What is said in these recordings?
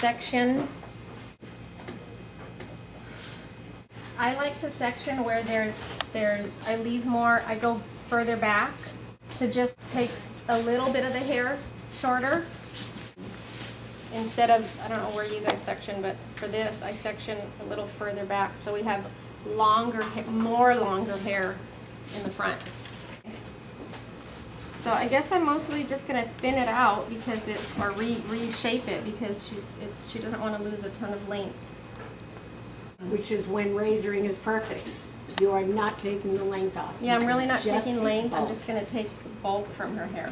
section. I like to section where I leave more, I go further back to just take a little bit of the hair shorter. Instead of, I don't know where you guys section, but for this, I section a little further back so we have more longer hair in the front. So I guess I'm mostly just going to thin it out because or reshape it because she doesn't want to lose a ton of length. Which is when razoring is perfect. You are not taking the length off. Yeah, I'm really not taking length. Bulk. I'm just going to take bulk from her hair.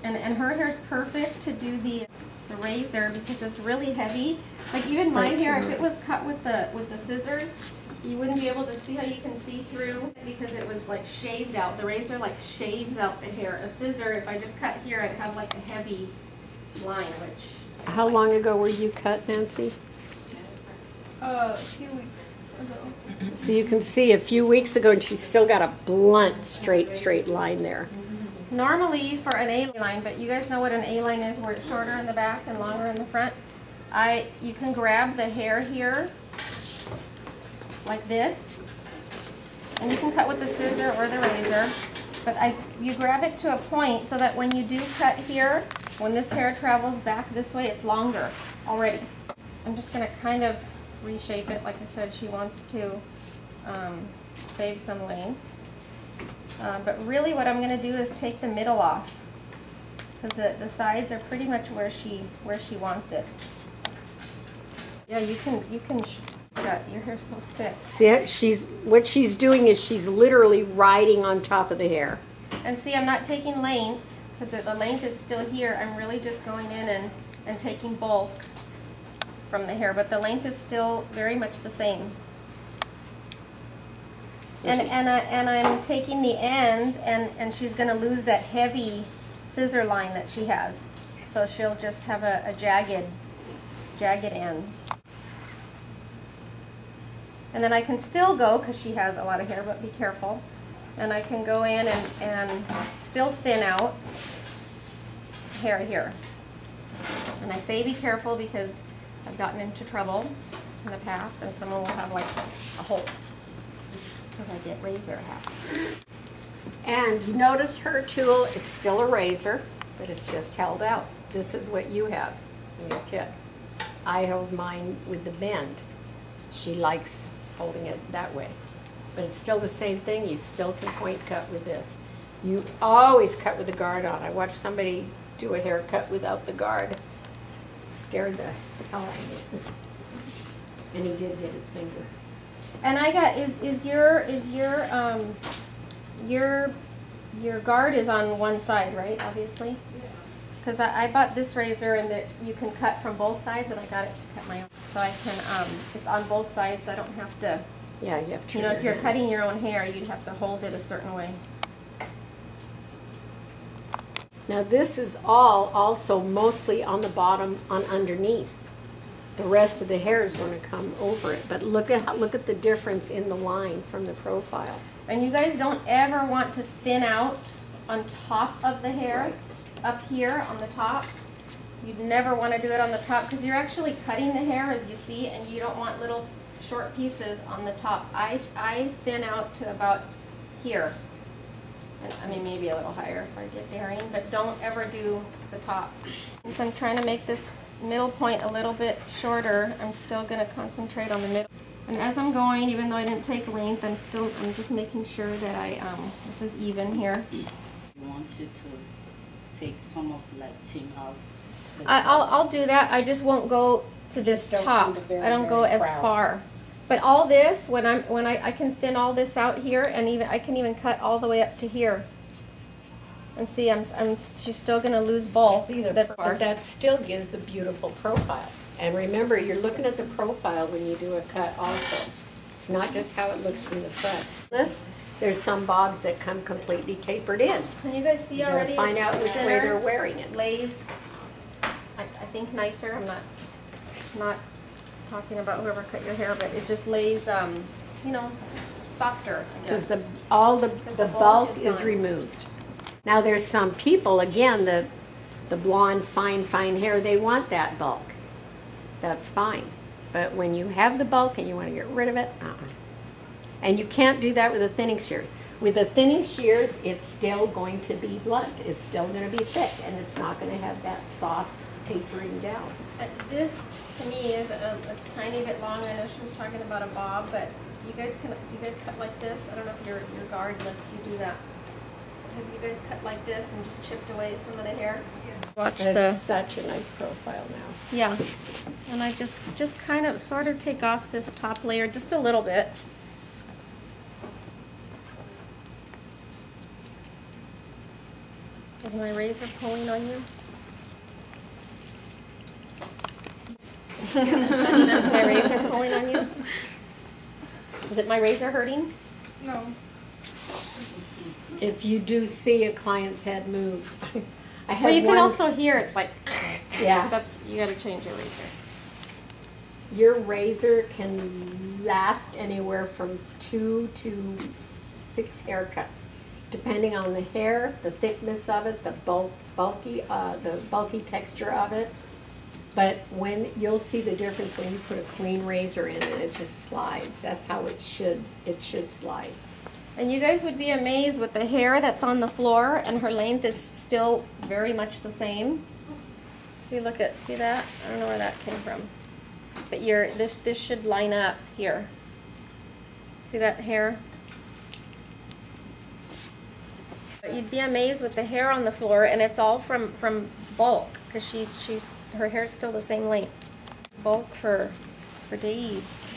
And her hair is perfect to do the razor because it's really heavy. Like even my hair, if it was cut with the scissors, you wouldn't be able to see how you can see through because it was like shaved out. The razor like shaves out the hair. A scissor, if I just cut here, I'd have like a heavy line, which... How long ago were you cut, Nancy? A few weeks ago. So you can see a few weeks ago and she's still got a blunt, straight line there. Normally for an A-line, but you guys know what an A-line is, where it's shorter in the back and longer in the front. You can grab the hair here, like this, and you can cut with the scissor or the razor, but you grab it to a point so that when you do cut here, when this hair travels back this way, it's longer already. I'm just going to kind of reshape it. Like I said, she wants to save some length. But really what I'm going to do is take the middle off because the sides are pretty much where she wants it. Yeah, you can Scott, your hair's so thick. See, what she's doing is she's literally riding on top of the hair. And see, I'm not taking length because the length is still here. I'm really just going in and taking bulk from the hair, but the length is still very much the same. And I'm taking the ends, and she's going to lose that heavy scissor line that she has. So she'll just have a jagged ends. And then I can still go, because she has a lot of hair, but be careful. And I can go in and still thin out hair here. And I say be careful because I've gotten into trouble in the past, and someone will have like a hole. Because I get razor hair. And you notice her tool, it's still a razor, but it's just held out. This is what you have in your kit. I hold mine with the bend. She likes holding it that way. But it's still the same thing. You still can point cut with this. You always cut with the guard on. I watched somebody do a haircut without the guard. Scared the hell out of me. And he did hit his finger. And I got your guard is on one side, right? Obviously, because I bought this razor and you can cut from both sides, and I got it to cut my own, so I can. It's on both sides, so I don't have to. Yeah, you have to. You know, if you're cutting your own hair, you'd have to hold it a certain way. Now this is all also mostly on the bottom, on underneath. The rest of the hair is going to come over it, but look at the difference in the line from the profile. And you guys don't ever want to thin out on top of the hair, up here on the top. You'd never want to do it on the top because you're actually cutting the hair, as you see, and you don't want little short pieces on the top. I thin out to about here. And, I mean, maybe a little higher if I get daring, but don't ever do the top. And so I'm trying to make this middle point a little bit shorter. I'm still going to concentrate on the middle. And as I'm going, even though I didn't take length, I'm just making sure that this is even here. You want you to take some of like thing out. I'll do that. I just won't go to this top. I don't go as far. But all this, when I can thin all this out here, and I can even cut all the way up to here. And see, she's still going to lose bulk. See, but that still gives a beautiful profile. And remember, you're looking at the profile when you do a cut also. It's not just how it looks from the front. There's some bobs that come completely tapered in. Can you guys see already? Find out which way they're wearing it. Lays, I think, nicer. I'm not talking about whoever cut your hair, but it just lays, you know, softer, I guess. Because the bulk is removed. Now there's some people, again, the blonde, fine hair, they want that bulk. That's fine. But when you have the bulk and you want to get rid of it, And you can't do that with the thinning shears. With the thinning shears, it's still going to be blunt. It's still going to be thick, and it's not going to have that soft tapering down. This, to me, is a tiny bit long. I know she was talking about a bob, but you guys cut like this? I don't know if your guard lets you do that. Have you guys cut like this and just chipped away some of the hair? Watch That's such a nice profile now. Yeah, and I just kind of sort of take off this top layer just a little bit. Is my razor pulling on you? Is my razor pulling on you? Is it my razor hurting? No. If you do see a client's head move, I have Well, you can one- also hear it's like, Yeah. that's, you gotta change your razor. Your razor can last anywhere from 2 to 6 haircuts, depending on the hair, the thickness of it, the bulky texture of it. But when you'll see the difference when you put a clean razor in and it just slides. That's how it should slide. And you guys would be amazed with the hair that's on the floor, and her length is still very much the same. See, see that? I don't know where that came from. But this should line up here. See that hair? But you'd be amazed with the hair on the floor, and it's all from bulk, because her hair's still the same length. It's bulk for days.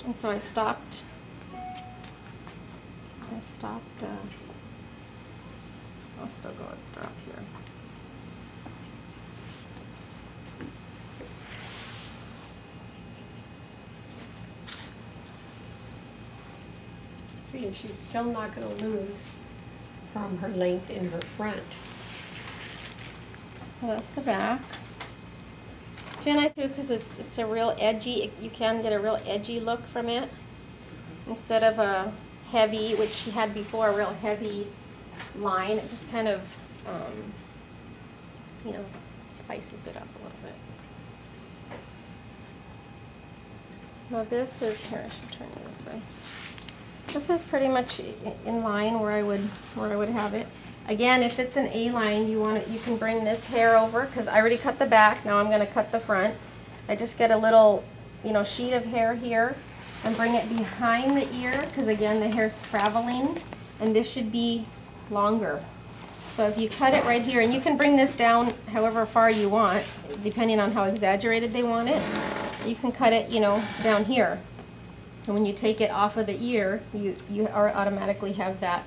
And so I stopped, I'll still go a drop here. See, and she's still not going to lose from her length in her front. So that's the back. And I do because it's a real edgy, you can get a real edgy look from it. Instead of a heavy, which she had before, a real heavy line, it just kind of, you know, spices it up a little bit. Now this is, here I should turn it this way. This is pretty much in line where I would have it. Again, if it's an A-line, you can bring this hair over, because I already cut the back. Now I'm going to cut the front. I just get a little, sheet of hair here and bring it behind the ear, because again, the hair's traveling, and this should be longer. So if you cut it right here, and you can bring this down however far you want, depending on how exaggerated they want it. You can cut it, down here. And when you take it off of the ear, you automatically have that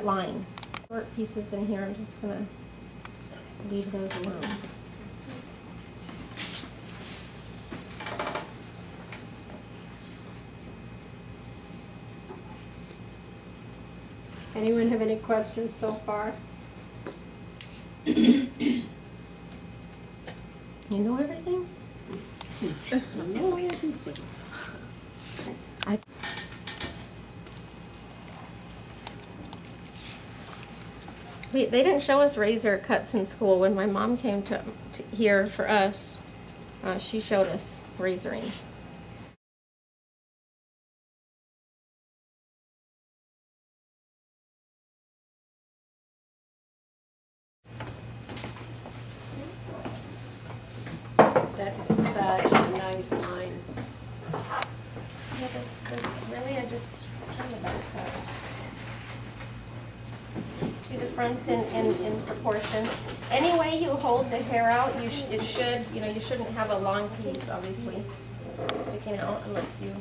line. Short pieces in here, I'm just going to leave those alone. Anyone have any questions so far? You know everything? I know everything. They didn't show us razor cuts in school. When my mom came to here for us, she showed us razoring. That is such a nice line. Yeah, really, I just turn the back up. See, the front's in proportion. Any way you hold the hair out, you shouldn't have a long piece, obviously, sticking out unless your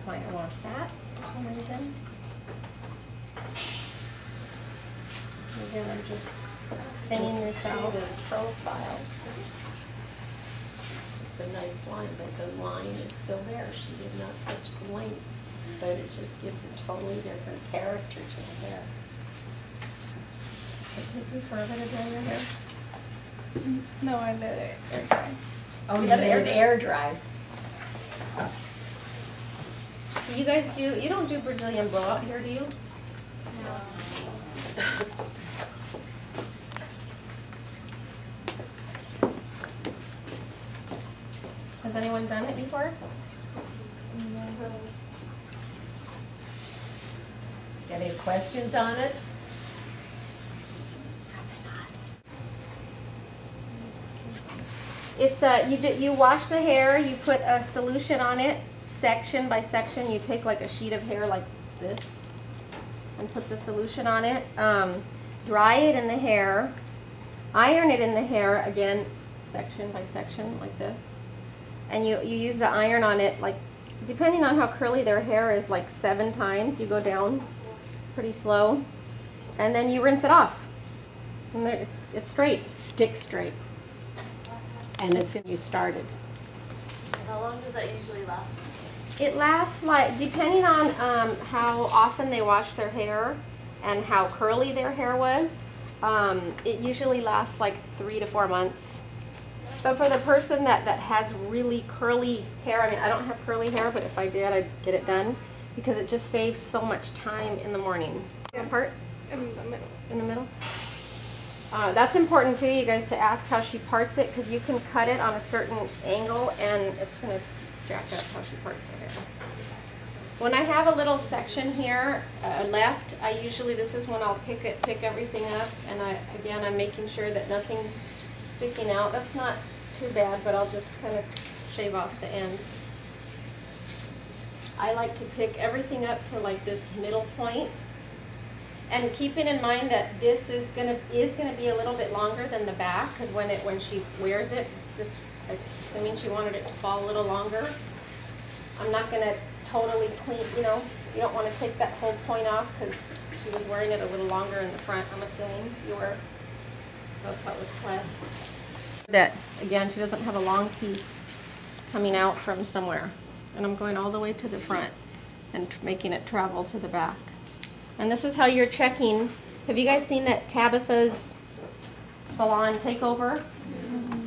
client wants that for some reason. Again, I'm just thinning this out. This profile. It's a nice line, but the line is still there. She did not touch the length, but it just gives a totally different character to the hair. It took you forever to dry your hair? No, I let it air dry. Oh, you let let it it air dry. So you guys you don't do Brazilian blowout here, do you? Has anyone done it before? Got any questions on it? It's you wash the hair, you put a solution on it, section by section. You take like a sheet of hair like this and put the solution on it. Dry it in the hair, iron it in the hair, again, section by section like this. And you use the iron on it, like, depending on how curly their hair is, like 7 times. You go down pretty slow. And then you rinse it off. And it's straight. Stick straight. And it's you started. How long does that usually last? It lasts, like, depending on how often they wash their hair and how curly their hair was, it usually lasts like 3 to 4 months. But for the person that has really curly hair, I mean, I don't have curly hair, but if I did, I'd get it done because it just saves so much time in the morning. Yes. Part? In the middle. In the middle? That's important too, you guys, to ask how she parts it, because you can cut it on a certain angle and it's going to jack up how she parts her hair. When I have a little section here left, this is when I'll pick everything up, and again, I'm making sure that nothing's sticking out. That's not too bad, but I'll just kind of shave off the end. I like to pick everything up to like this middle point. And keeping in mind that this is gonna be a little bit longer than the back, because when she wears it, assuming she wanted it to fall a little longer, I'm not gonna totally clean. You don't want to take that whole point off because she was wearing it a little longer in the front. I'm assuming you were. That's how it was cut. That again, she doesn't have a long piece coming out from somewhere, and I'm going all the way to the front and making it travel to the back. And this is how you're checking. Have you guys seen that Tabitha's salon takeover?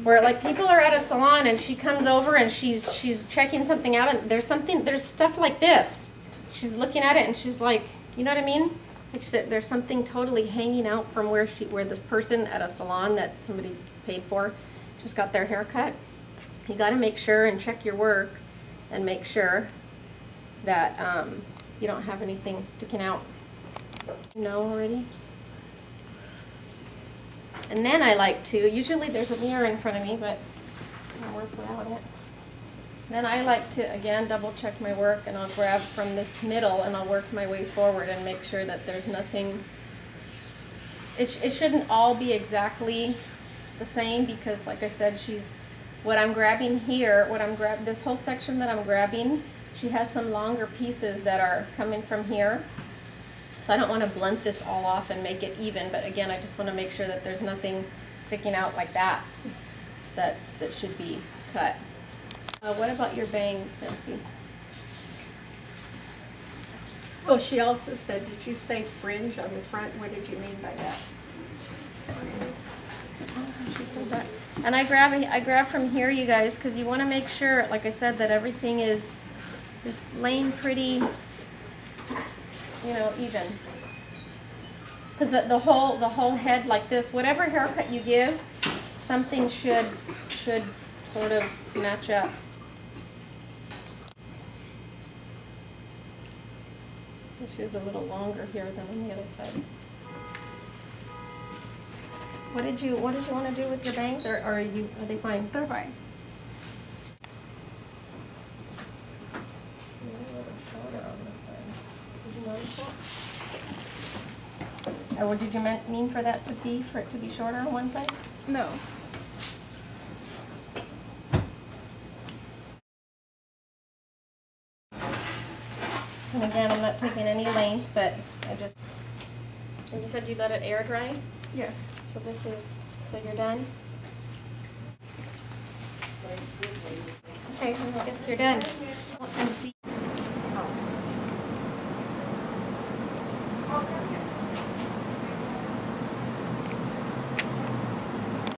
Where like people are at a salon and she comes over and she's checking something out, and there's stuff like this. She's looking at it and she's like, you know what I mean? Like there's something totally hanging out from where this person at a salon that somebody paid for just got their hair cut. You got to make sure and check your work and make sure that you don't have anything sticking out. You know already? And then I like to, usually there's a mirror in front of me, but I'll work without it. Then I like to, again, double check my work, and I'll grab from this middle and I'll work my way forward and make sure that there's nothing. It shouldn't all be exactly the same because, like I said, what I'm grabbing here, this whole section that I'm grabbing, she has some longer pieces that are coming from here. So I don't want to blunt this all off and make it even, but again, I just want to make sure that there's nothing sticking out like that should be cut. What about your bangs, Nancy? Well, she also said, did you say fringe on the front? What did you mean by that? She said that. And I grab from here, you guys, because you want to make sure, like I said, that everything is laying pretty, even. Because the whole head like this, whatever haircut you give, something should sort of match up. She was a little longer here than on the other side. What did you want to do with your bangs, or are they fine? They're fine. Or did you mean for it to be shorter on one side? No. And again, I'm not taking any length, but and you said you let it air dry? Yes. So you're done? Okay, I guess you're done.